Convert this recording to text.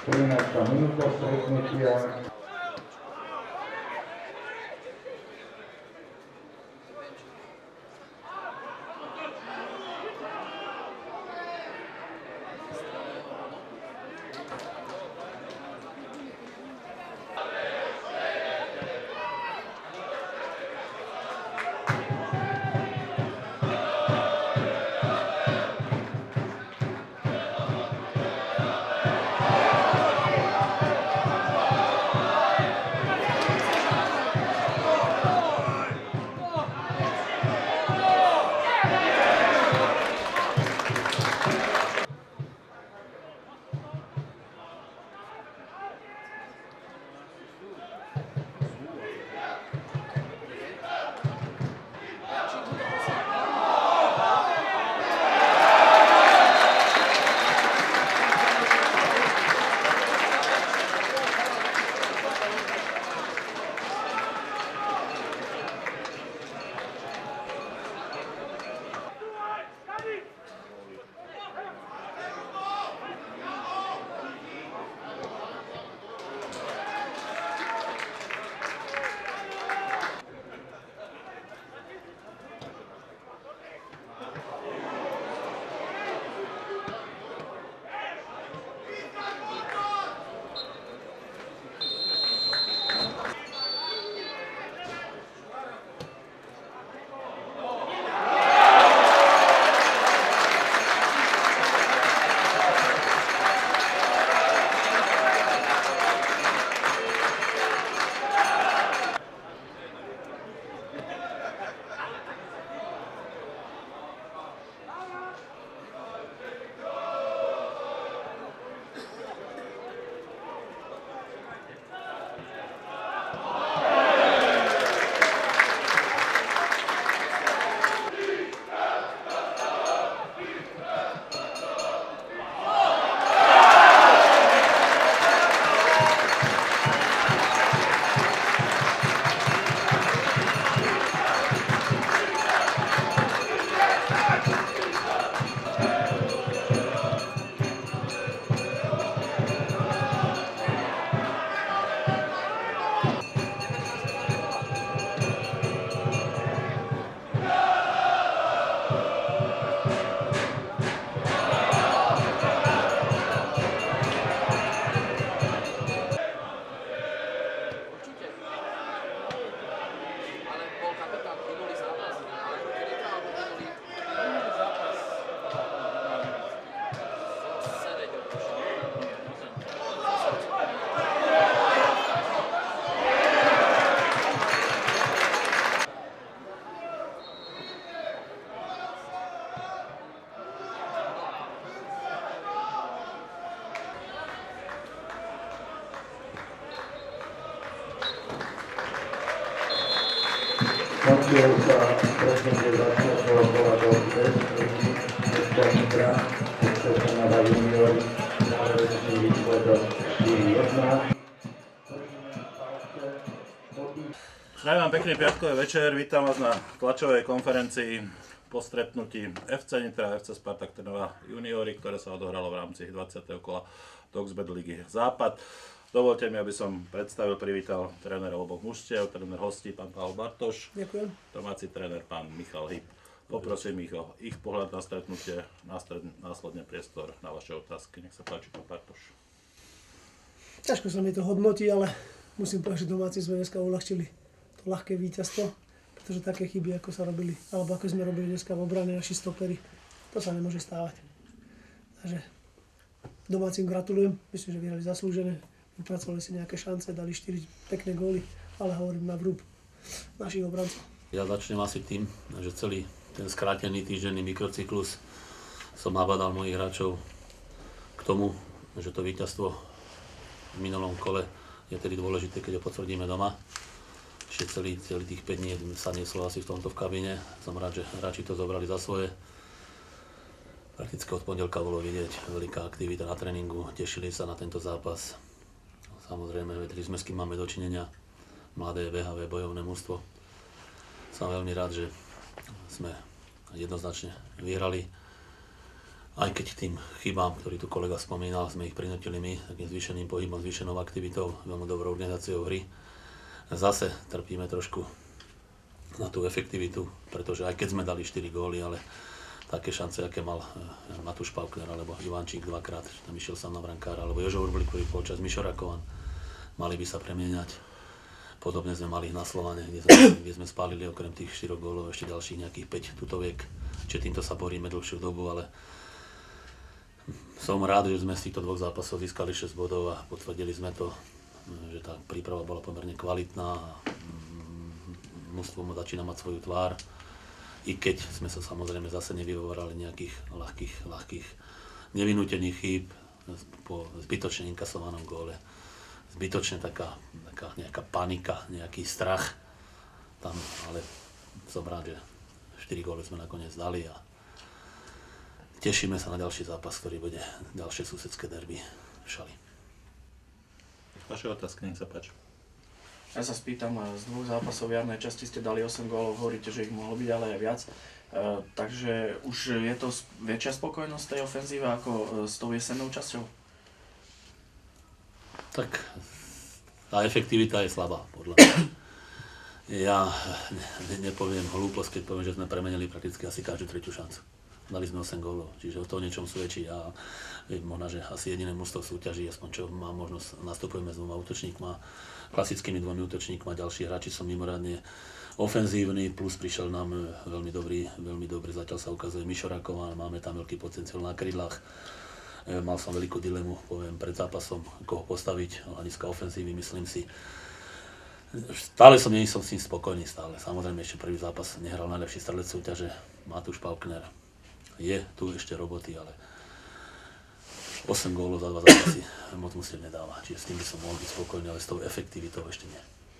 13. minúta stretnutia. Končil sa stretnutie 20. kola do Česka Nitra, Česka Nada junior, záverečný výsledok 4-1. Prajem vám pekný piatkové večer, vítam vás na tlačovej konferencii po stretnutí FC Nitra a FC Spartak Trnava juniori, ktoré sa odohralo v rámci 20. kola Doxbet ligy Západ. Dovolte mi, aby som predstavil, privítal trénerov oboch mužstiev, tréner hostí, pán Pavol Bartoš. Ďakujem. Domáci tréner, pán Michal Hyb. Poprosím ich o ich pohľad na stretnutie, následne priestor na vaše otázky. Nech sa páči, pán Bartoš. Ťažko sa mi to hodnotí, ale musím povedať, že domáci sme dneska uľahčili to ľahké víťazstvo, pretože také chyby, ako sa robili, alebo ako sme robili dneska v obrane naši stopery, to sa nemôže stávať. Takže domácim gratulujem, myslím, že vyhrali zaslúžené. Vypracovali si nejaké šance, dali 4 pekné góly, ale hovorím na vrúb našich obrancov. Ja začnem asi tým, že celý ten skrátený týždenný mikrocyklus som nabádal mojich hráčov k tomu, že to víťazstvo v minulom kole je tedy dôležité, keď ho potvrdíme doma. Ešte celý tých 5 dní sa nieslo asi v tomto v kabíne. Som rád, že hráči to zobrali za svoje. Prakticky od pondelka bolo vidieť veľká aktivita na tréningu, tešili sa na tento zápas. Samozrejme, vedeli sme, s kým máme dočinenia, mladé, behavé, bojovné mužstvo. Som veľmi rád, že sme jednoznačne vyhrali Aj keď tým chybám, ktorý tu kolega spomínal, sme ich prinútili my takým zvýšeným pohybom, zvýšenou aktivitou, veľmi dobrou organizáciou hry. Zase trpíme trošku na tú efektivitu, pretože aj keď sme dali 4 góly, ale také šance, aké mal Matúš Paukner alebo Ivančík dvakrát, tam išiel sám na brankára, alebo Jožo Urblik prvý polčas, Mišo Rakovan, mali by sa premieňať. Podobne sme mali na Slovane, kde sme spálili okrem tých 4 gólov ešte ďalších nejakých 5 tutoviek, čiže týmto sa boríme dlhšiu dobu, ale som rád, že sme z týchto 2 zápasov získali 6 bodov a potvrdili sme to, že tá príprava bola pomerne kvalitná a mužstvo začína mať svoju tvár. I keď sme sa samozrejme zase nevyhovorali nejakých ľahkých nevinútených chýb po zbytočne inkasovanom góle. Zbytočne taká nejaká panika, nejaký strach tam, ale som rád, že 4 góly sme nakoniec dali a tešíme sa na ďalší zápas, ktorý bude ďalšie susedské derby v Šali. Vaše otázky, nech sa páči. Ja sa spýtam, z 2 zápasov v jarnej časti ste dali 8 gólov, hovoríte, že ich mohlo byť ale aj viac. Takže už je to väčšia spokojnosť tej ofenzíve ako s tou jesennou časťou? Tak tá efektivita je slabá, podľa mňa. Ja nepoviem hlúposť, keď poviem, že sme premenili prakticky asi každú tretiu šancu. Dali sme 8 gólov, čiže o to niečom svedčí a možno, že asi jediné mužstvo v súťaži, aspoň čo má možnosť, nastupujeme s 2 útočníkmi, klasickými 2 útočníkmi, ďalší hráči sú mimoriadne ofenzívni, plus prišiel nám veľmi dobrý, zatiaľ sa ukazuje Mišo Rakovan, máme tam veľký potenciál na krydlách. Mal som veľkú dilemu, poviem, pred zápasom, koho postaviť, hľadiska ofenzívy, myslím si. Stále nie som s tým spokojný, stále. Samozrejme, ešte prvý zápas nehral najlepší strelec súťaže, Matúš Paukner. Je tu ešte roboty, ale 8 gólov za 2 zápasy moc musím nedáva. Čiže s tým by som mohol byť spokojný, ale s tou efektivitou ešte nie.